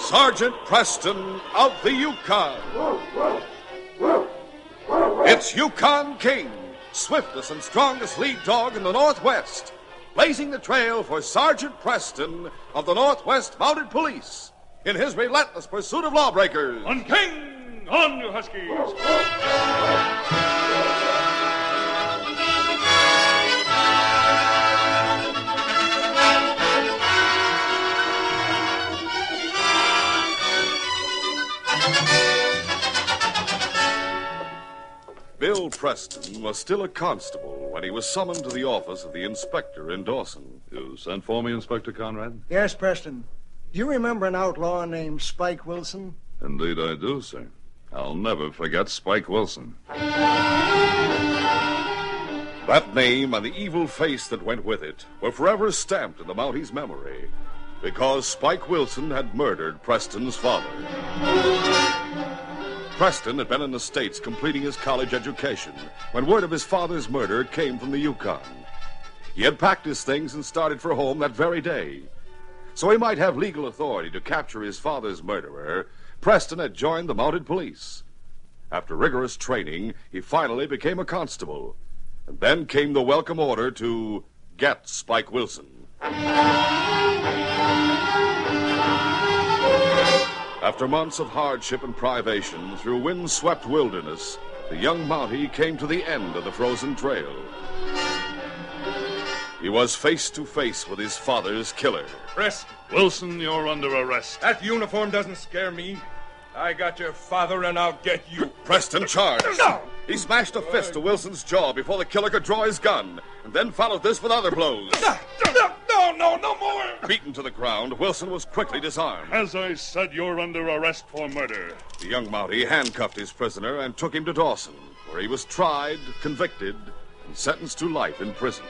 Sergeant Preston of the Yukon. It's Yukon King, swiftest and strongest lead dog in the Northwest, blazing the trail for Sergeant Preston of the Northwest Mounted Police in his relentless pursuit of lawbreakers. On King, on you Huskies! Bill Preston was still a constable when he was summoned to the office of the inspector in Dawson. You sent for me, Inspector Conrad? Yes, Preston. Do you remember an outlaw named Spike Wilson? Indeed I do, sir. I'll never forget Spike Wilson. That name and the evil face that went with it were forever stamped in the Mountie's memory because Spike Wilson had murdered Preston's father. Preston had been in the States completing his college education when word of his father's murder came from the Yukon. He had packed his things and started for home that very day. So he might have legal authority to capture his father's murderer, Preston had joined the mounted police. After rigorous training, he finally became a constable. And then came the welcome order to get Spike Wilson. After months of hardship and privation through wind-swept wilderness, the young Mountie came to the end of the frozen trail. He was face to face with his father's killer. Preston. Wilson, you're under arrest. That uniform doesn't scare me. I got your father and I'll get you. Preston charged. No! He smashed a fist to Wilson's jaw before the killer could draw his gun, and then followed this with other blows. No more! Beaten to the ground, Wilson was quickly disarmed. As I said, you're under arrest for murder. The young Mountie handcuffed his prisoner and took him to Dawson, where he was tried, convicted, and sentenced to life in prison.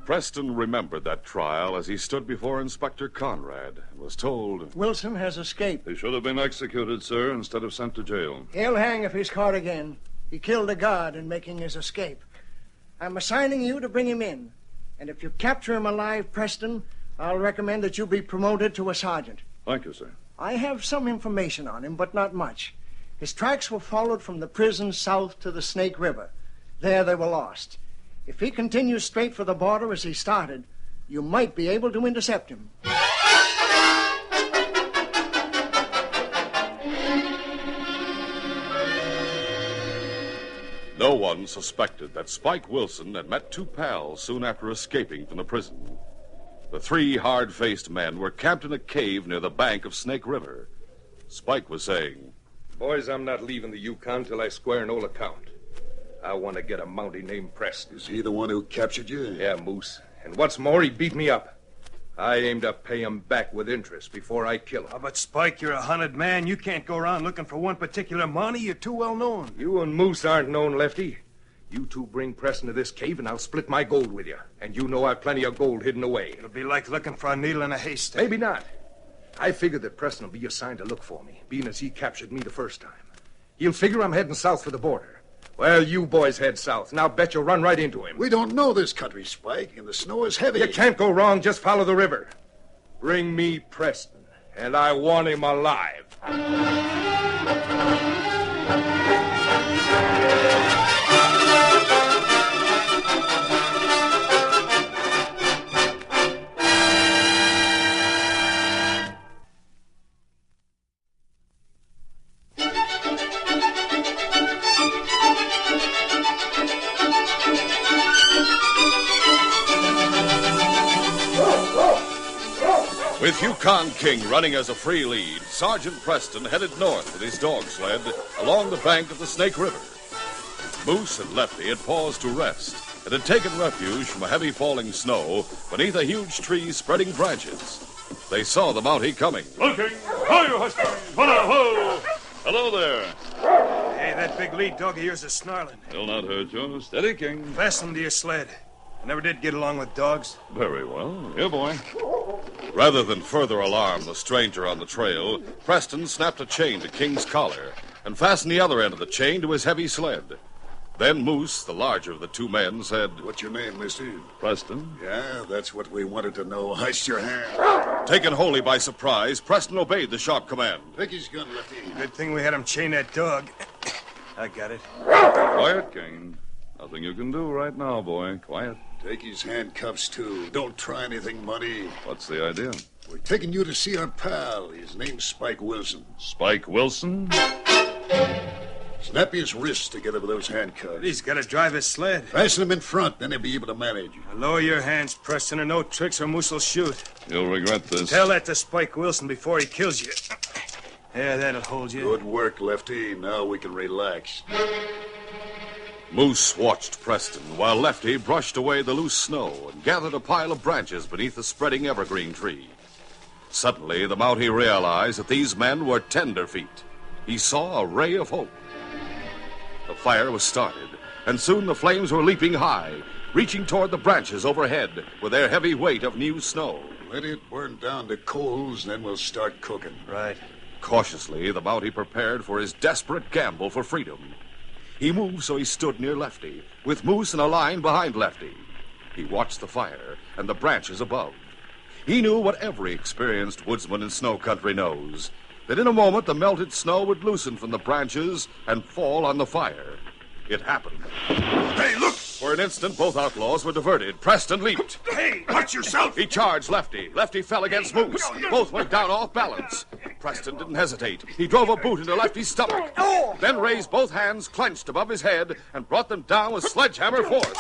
Preston remembered that trial as he stood before Inspector Conrad and was told, Wilson has escaped. He should have been executed, sir, instead of sent to jail. He'll hang if he's caught again. He killed a guard in making his escape. I'm assigning you to bring him in. And if you capture him alive, Preston, I'll recommend that you be promoted to a sergeant. Thank you, sir. I have some information on him, but not much. His tracks were followed from the prison south to the Snake River. There they were lost. If he continues straight for the border as he started, you might be able to intercept him. No one suspected that Spike Wilson had met two pals soon after escaping from the prison. The three hard-faced men were camped in a cave near the bank of Snake River. Spike was saying, Boys, I'm not leaving the Yukon till I square an old account. I want to get a Mountie named Preston. Is he the one who captured you? Yeah, Moose. And what's more, he beat me up. I aim to pay him back with interest before I kill him. Oh, but Spike, you're a hunted man. You can't go around looking for one particular Mountie. You're too well known. You and Moose aren't known, Lefty. You two bring Preston to this cave, and I'll split my gold with you. And you know I've plenty of gold hidden away. It'll be like looking for a needle in a haystack. Maybe not. I figured that Preston will be assigned to look for me, being as he captured me the first time. He'll figure I'm heading south for the border. Well, you boys head south, and I'll bet you'll run right into him. We don't know this country, Spike, and the snow is heavy. You can't go wrong. Just follow the river. Bring me Preston, and I want him alive. With Yukon King running as a free lead, Sergeant Preston headed north with his dog sled along the bank of the Snake River. Moose and Lefty had paused to rest and had taken refuge from a heavy falling snow beneath a huge tree spreading branches. They saw the Mountie coming. Looking! Hi, you Huskies! Ho! Hello there. Hey, that big lead dog of yours is snarling. He'll not hurt you. Steady, King. Fasten him to your sled. I never did get along with dogs. Very well. Here, boy. Rather than further alarm the stranger on the trail, Preston snapped a chain to King's collar and fastened the other end of the chain to his heavy sled. Then Moose, the larger of the two men, said, What's your name, mister? Preston? Yeah, that's what we wanted to know. Heist your hand. Taken wholly by surprise, Preston obeyed the sharp command. Take his gun, Lefty. Good thing we had him chain that dog. I got it. Quiet, King. Nothing you can do right now, boy. Quiet. Take his handcuffs, too. Don't try anything, Monty. What's the idea? We're taking you to see our pal. His name's Spike Wilson. Spike Wilson? Snap his wrists together with those handcuffs. He's got to drive his sled. Fasten him in front, then he'll be able to manage. Lower your hands, Preston, or no tricks or Moose will shoot. You'll regret this. Tell that to Spike Wilson before he kills you. Yeah, that'll hold you. Good work, Lefty. Now we can relax. Moose watched Preston while Lefty brushed away the loose snow and gathered a pile of branches beneath a spreading evergreen tree. Suddenly, the Mountie realized that these men were tenderfeet. He saw a ray of hope. The fire was started, and soon the flames were leaping high, reaching toward the branches overhead with their heavy weight of new snow. Let it burn down to coals, then we'll start cooking. Right. Cautiously, the Mountie prepared for his desperate gamble for freedom. He moved so he stood near Lefty, with Moose in a line behind Lefty. He watched the fire and the branches above. He knew what every experienced woodsman in snow country knows, that in a moment the melted snow would loosen from the branches and fall on the fire. It happened. Hey, look! For an instant, both outlaws were diverted. Preston leaped. Hey, watch yourself! He charged Lefty. Lefty fell against Moose. Both went down off balance. Preston didn't hesitate. He drove a boot into Lefty's stomach, then raised both hands clenched above his head and brought them down with sledgehammer force.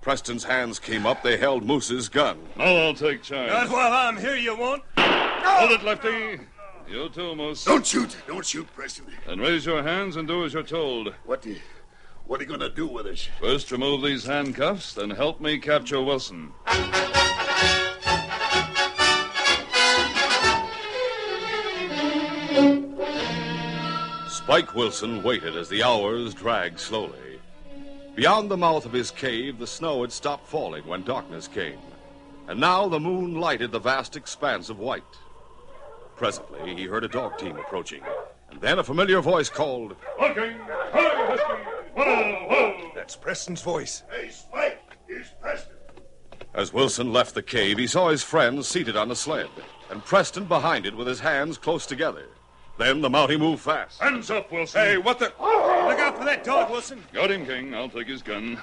Preston's hands came up. They held Moose's gun. Now I'll take charge. Not while I'm here, you won't. Hold it, Lefty. You too, Moose. Don't shoot! Don't shoot, Preston. And raise your hands and do as you're told. What are you going to do with us? First, remove these handcuffs, then help me capture Wilson. Spike Wilson waited as the hours dragged slowly. Beyond the mouth of his cave, the snow had stopped falling when darkness came. And now the moon lighted the vast expanse of white. Presently, he heard a dog team approaching. And then a familiar voice called, Walking! Hi, Husky! Whoa, whoa! That's Preston's voice. Hey, Spike! Here's Preston. As Wilson left the cave, he saw his friends seated on the sled, and Preston behind it with his hands close together. Then the Mountie moved fast. Hands up, Wilson. Hey, what the... Look out for that dog, Wilson. Got him, King. I'll take his gun.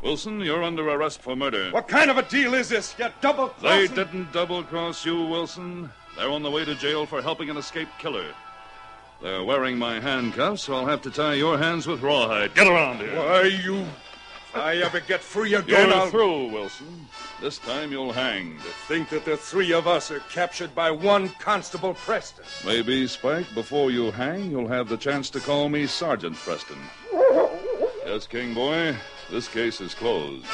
Wilson, you're under arrest for murder. What kind of a deal is this? You double-crossing... They didn't double-cross you, Wilson. They're on the way to jail for helping an escaped killer. They're wearing my handcuffs, so I'll have to tie your hands with rawhide. Get around here. Why, you... If I ever get free again, You're I'll... through, Wilson. This time you'll hang. To think that the three of us are captured by one Constable Preston. Maybe, Spike, before you hang, you'll have the chance to call me Sergeant Preston. Yes, King boy, this case is closed.